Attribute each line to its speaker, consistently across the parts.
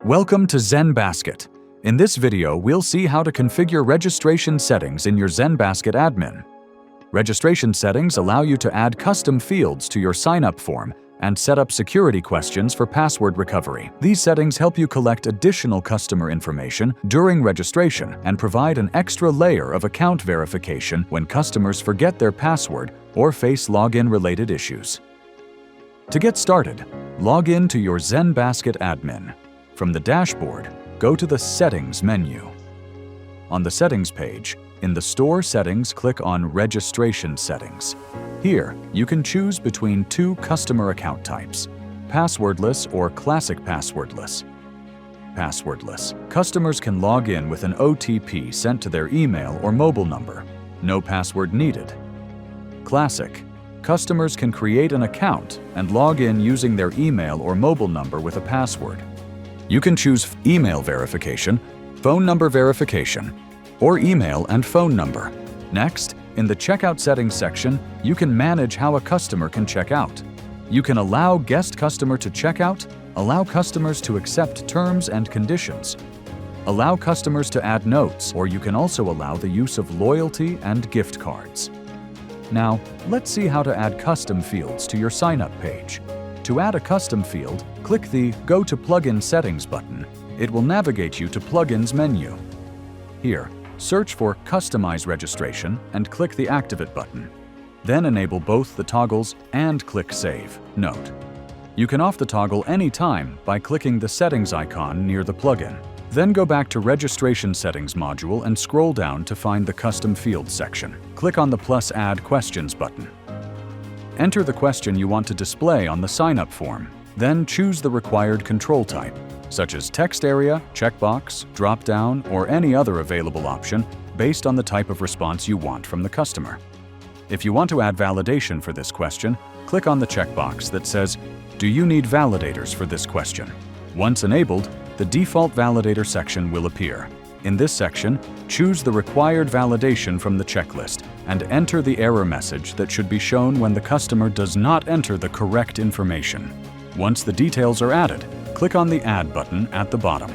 Speaker 1: Welcome to ZenBasket. In this video, we'll see how to configure registration settings in your ZenBasket admin. Registration settings allow you to add custom fields to your sign-up form and set up security questions for password recovery. These settings help you collect additional customer information during registration and provide an extra layer of account verification when customers forget their password or face login-related issues. To get started, log in to your ZenBasket admin. From the dashboard, go to the Settings menu. On the Settings page, in the Store settings, click on Registration Settings. Here, you can choose between two customer account types, Passwordless or Classic Passwordless. Passwordless. Customers can log in with an OTP sent to their email or mobile number. No password needed. Classic. Customers can create an account and log in using their email or mobile number with a password. You can choose email verification, phone number verification, or email and phone number. Next, in the Checkout Settings section, you can manage how a customer can check out. You can allow guest customer to check out, allow customers to accept terms and conditions, allow customers to add notes, or you can also allow the use of loyalty and gift cards. Now, let's see how to add custom fields to your sign-up page. To add a custom field, click the Go to Plugin Settings button. It will navigate you to Plugins menu. Here, search for Customize Registration and click the Activate button. Then enable both the toggles and click Save. Note: you can off the toggle anytime by clicking the Settings icon near the plugin. Then go back to Registration Settings module and scroll down to find the Custom Fields section. Click on the plus Add Questions button. Enter the question you want to display on the sign-up form. Then choose the required control type, such as text area, checkbox, drop-down, or any other available option based on the type of response you want from the customer. If you want to add validation for this question, click on the checkbox that says, "Do you need validators for this question?" Once enabled, the default validator section will appear. In this section, choose the required validation from the checklist and enter the error message that should be shown when the customer does not enter the correct information. Once the details are added, click on the Add button at the bottom.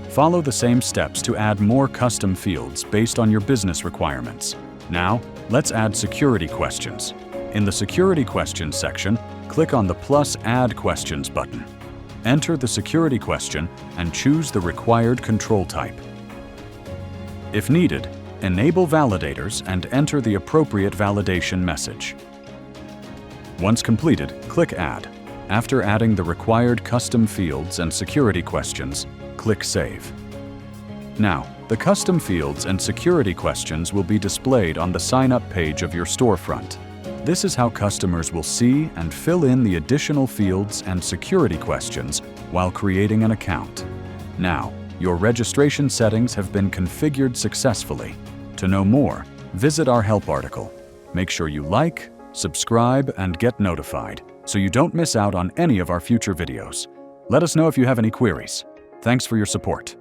Speaker 1: Follow the same steps to add more custom fields based on your business requirements. Now, let's add security questions. In the Security Questions section, click on the plus Add Questions button. Enter the security question and choose the required control type. If needed, enable validators and enter the appropriate validation message. Once completed, click Add. After adding the required custom fields and security questions, click Save. Now, the custom fields and security questions will be displayed on the sign-up page of your storefront. This is how customers will see and fill in the additional fields and security questions while creating an account. Now, your registration settings have been configured successfully. To know more, visit our help article. Make sure you like, subscribe, and get notified so you don't miss out on any of our future videos. Let us know if you have any queries. Thanks for your support.